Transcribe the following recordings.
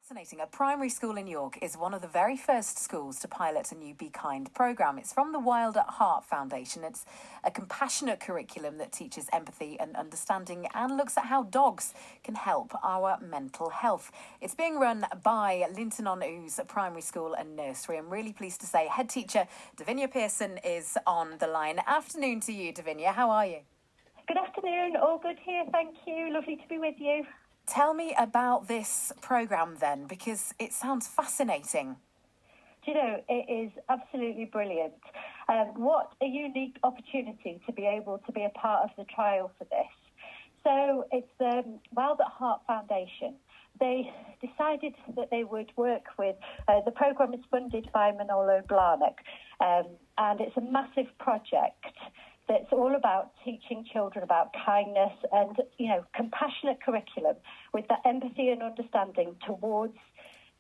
Fascinating. A primary school in York is one of the very first schools to pilot a new Be Kind programme. It's from the Wild at Heart Foundation. It's a compassionate curriculum that teaches empathy and understanding and looks at how dogs can help our mental health. It's being run by Linton on Ouse Primary School and Nursery. I'm really pleased to say head teacher Davinia Pearson is on the line. Afternoon to you, Davinia. How are you? Good afternoon. All good here. Thank you. Lovely to be with you. Tell me about this programme then, because it sounds fascinating. Do you know, it is absolutely brilliant. What a unique opportunity to be able to be a part of the trial for this. So it's the Wild at Heart Foundation. They decided that they would work with, the programme is funded by Manolo Blahnik, and it's a massive project that's all about teaching children about kindness and, compassionate curriculum with that empathy and understanding towards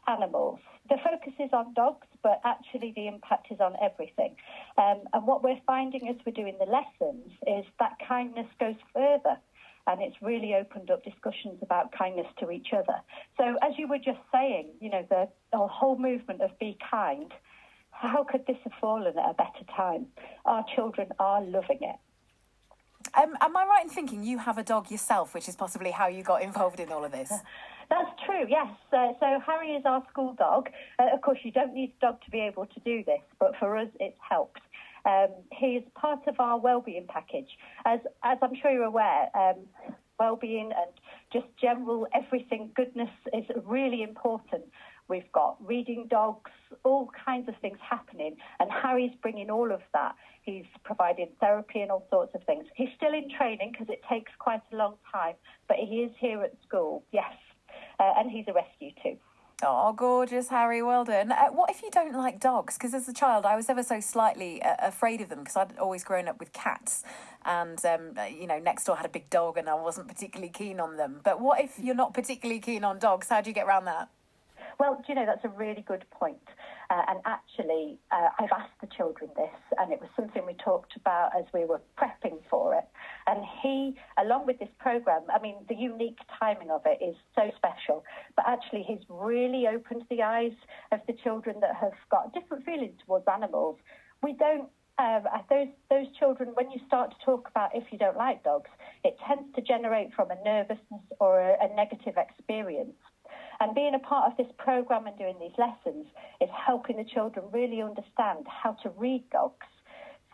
animals. The focus is on dogs, but actually the impact is on everything. And what we're finding as we're doing the lessons is that kindness goes further. And it's really opened up discussions about kindness to each other. So as you were just saying, the whole movement of Be Kind, how could this have fallen at a better time? Our children are loving it. Am I right in thinking you have a dog yourself, which is possibly how you got involved in all of this? That's true, yes. So Harry is our school dog. Of course, you don't need a dog to be able to do this, but for us, it's helped. He is part of our wellbeing package. As I'm sure you're aware, wellbeing and just general everything goodness is really important. We've got reading dogs, all kinds of things happening, and Harry's bringing all of that. He's providing therapy and all sorts of things. He's still in training because it takes quite a long time, but he is here at school, yes, and he's a rescue too. Oh, gorgeous, Harry. Well done. What if you don't like dogs? Because as a child, I was ever so slightly afraid of them because I'd always grown up with cats. And, next door had a big dog and I wasn't particularly keen on them. But what if you're not particularly keen on dogs? How do you get around that? Well, that's a really good point. And actually, I've asked the children this, and it was something we talked about as we were prepping for it. And he, along with this programme, the unique timing of it is so special, but actually he's really opened the eyes of the children that have got different feelings towards animals. We don't, those children, when you start to talk about if you don't like dogs, it tends to generate from a nervousness or a negative experience. And being a part of this programme and doing these lessons is helping the children really understand how to read dogs.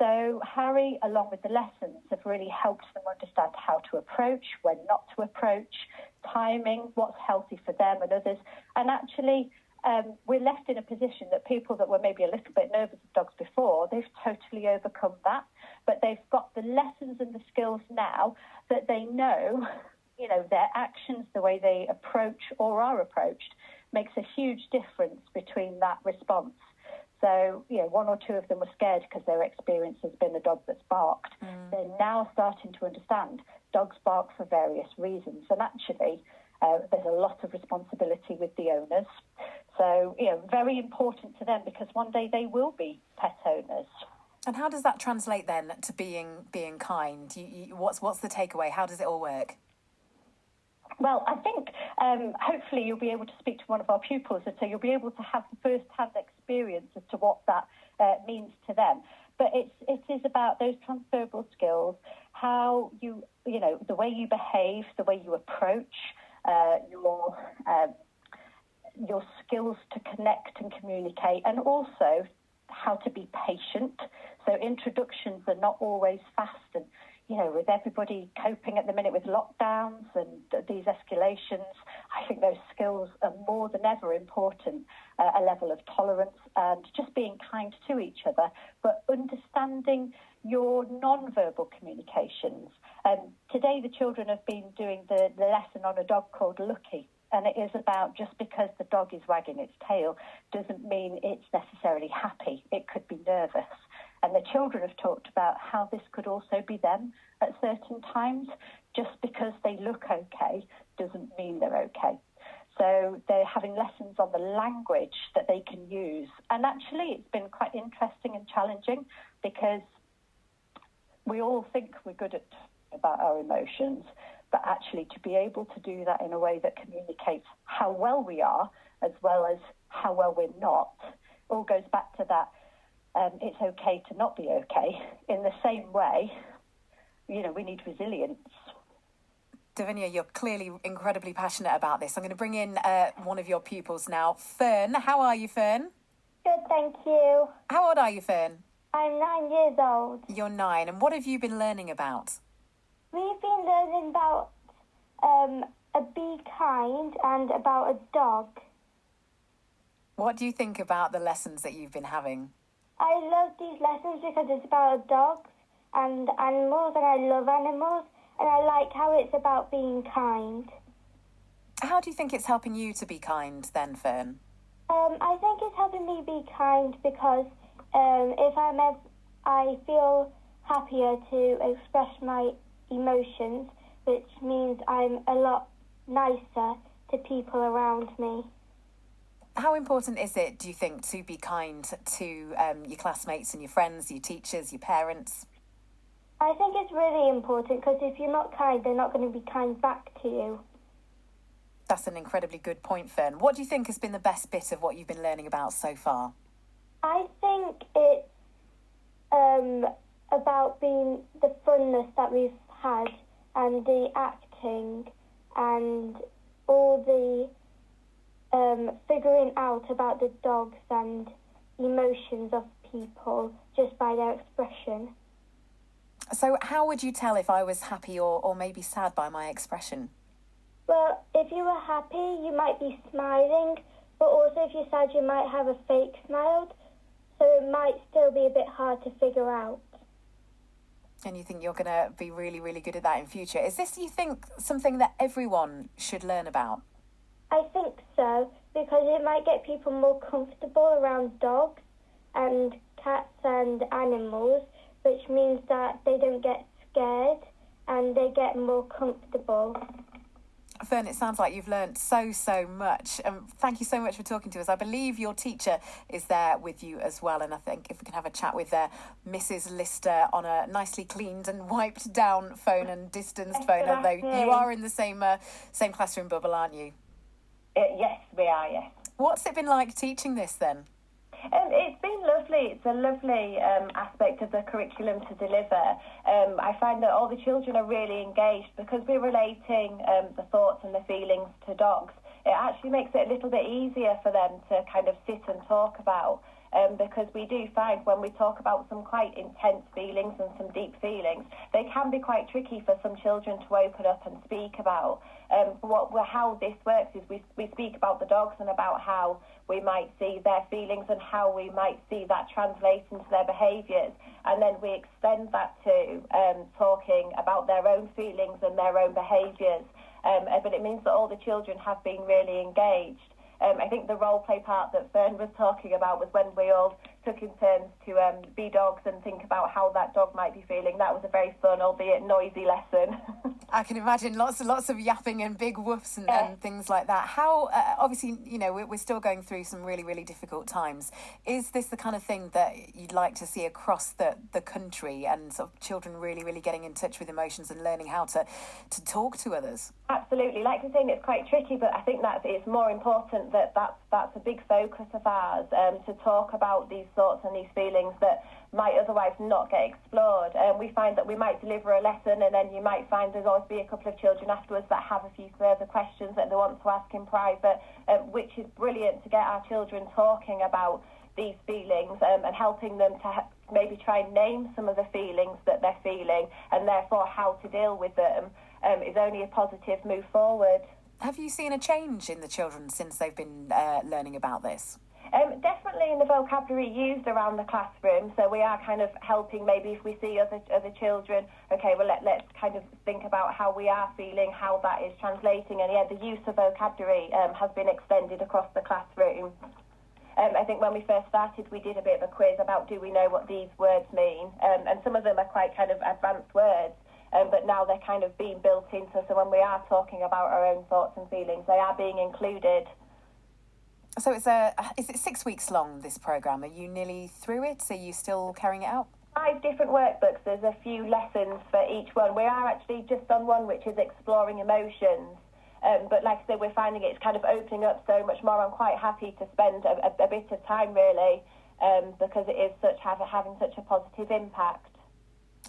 So Harry, along with the lessons, have really helped them understand how to approach, when not to approach, timing, what's healthy for them and others. And actually, we're left in a position that people that were maybe a little bit nervous of dogs before, they've totally overcome that. But they've got the lessons and the skills now that they know, their actions, the way they approach or are approached, makes a huge difference between that response. So, one or two of them were scared because their experience has been a dog that's barked. They're now starting to understand dogs bark for various reasons. And actually, there's a lot of responsibility with the owners. So, very important to them because one day they will be pet owners. And how does that translate then to being kind? What's the takeaway? How does it all work? Well, I think hopefully you'll be able to speak to one of our pupils, and so you'll be able to have the first-hand experience as to what that means to them. But it is about those transferable skills, how the way you behave, the way you approach, your skills to connect and communicate, and also how to be patient. So introductions are not always fast, and with everybody coping at the minute with lockdowns and these escalations, I think those skills are more than ever important, a level of tolerance and just being kind to each other, but understanding your non-verbal communications. Today the children have been doing the lesson on a dog called Lucky, and it is about just because the dog is wagging its tail doesn't mean it's necessarily happy. It could be nervous. And the children have talked about how this could also be them at certain times. Just because they look okay doesn't mean they're okay. So they're having lessons on the language that they can use. And actually, it's been quite interesting and challenging because we all think we're good at about our emotions, but actually to be able to do that in a way that communicates how well we are as well as how well we're not, all goes back to that it's okay to not be okay. In the same way, we need resilience. Davinia, you're clearly incredibly passionate about this. I'm going to bring in one of your pupils now. Fern, how are you, Fern? Good, thank you. How old are you, Fern? I'm 9 years old. You're 9. And what have you been learning about? We've been learning about a be kind and about a dog. What do you think about the lessons that you've been having? I love these lessons because it's about dogs and animals, and I love animals, and I like how it's about being kind. How do you think it's helping you to be kind then, Fern? I think it's helping me be kind because I feel happier to express my emotions, which means I'm a lot nicer to people around me. How important is it, do you think, to be kind to your classmates and your friends, your teachers, your parents? I think it's really important because if you're not kind, they're not going to be kind back to you. That's an incredibly good point, Fern. What do you think has been the best bit of what you've been learning about so far? I think it's about being the funness that we've had and the acting and all the figuring out about the dogs and emotions of people just by their expression. So how would you tell if I was happy or maybe sad by my expression? Well, if you were happy, you might be smiling, but also if you're sad, you might have a fake smile, so it might still be a bit hard to figure out. And you think you're going to be really, really good at that in future. Is this, you think, something that everyone should learn about? I think so, because it might get people more comfortable around dogs and cats and animals, which means that they don't get scared and they get more comfortable. Fern, it sounds like you've learned so much. Thank you so much for talking to us. I believe your teacher is there with you as well. And I think if we can have a chat with Mrs. Lister on a nicely cleaned and wiped down phone and distanced phone, although you are in the same classroom bubble, aren't you? Yes, we are, yes. What's it been like teaching this then? It's been lovely. It's a lovely aspect of the curriculum to deliver. I find that all the children are really engaged because we're relating the thoughts and the feelings to dogs. It actually makes it a little bit easier for them to kind of sit and talk about because we do find when we talk about some quite intense feelings and some deep feelings, they can be quite tricky for some children to open up and speak about. How this works is we speak about the dogs and about how we might see their feelings and how we might see that translate into their behaviours. And then we extend that to talking about their own feelings and their own behaviours. But it means that all the children have been really engaged. I think the role play part that Fern was talking about was when we all took in turns to be dogs and think about how that dog might be feeling. That was a very fun, albeit noisy lesson. I can imagine lots of yapping and big whoofs and things like that. How, obviously, we're still going through some really, really difficult times. Is this the kind of thing that you'd like to see across the country and sort of children really, really getting in touch with emotions and learning how to talk to others? Absolutely. Like you're saying, it's quite tricky, but I think it's more important that's a big focus of ours, to talk about these thoughts and these feelings that might otherwise not get explored. We find that we might deliver a lesson and then you might find there's always be a couple of children afterwards that have a few further questions that they want to ask in private, which is brilliant to get our children talking about these feelings and helping them to maybe try and name some of the feelings that they're feeling and therefore how to deal with them is only a positive move forward. Have you seen a change in the children since they've been learning about this? Definitely in the vocabulary used around the classroom. So we are kind of helping maybe if we see other children, okay, well, let's kind of think about how we are feeling, how that is translating. And yeah, the use of vocabulary has been extended across the classroom. I think when we first started, we did a bit of a quiz about do we know what these words mean? And some of them are quite kind of advanced words. But now they're kind of being built into, so when we are talking about our own thoughts and feelings, they are being included. So is it 6 weeks long, this programme? Are you nearly through it? Are you still carrying it out? 5 different workbooks. There's a few lessons for each one. We are actually just on one, which is exploring emotions. But like I said, we're finding it's kind of opening up so much more. I'm quite happy to spend a bit of time, really, because it is having such a positive impact.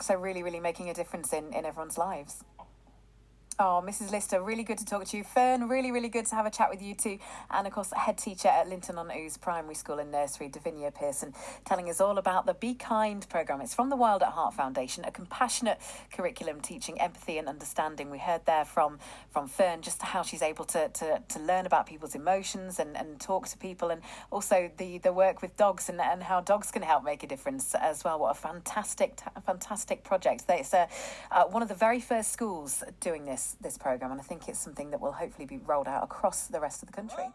So really, really making a difference in everyone's lives. Oh, Mrs. Lister, really good to talk to you. Fern, really, really good to have a chat with you too. And, of course, head teacher at Linton on Ouse Primary School and Nursery, Davinia Pearson, telling us all about the Be Kind programme. It's from the Wild at Heart Foundation, a compassionate curriculum teaching empathy and understanding. We heard there from Fern just how she's able to learn about people's emotions and talk to people, and also the work with dogs and how dogs can help make a difference as well. What a fantastic project. It's one of the very first schools doing this programme, and I think it's something that will hopefully be rolled out across the rest of the country.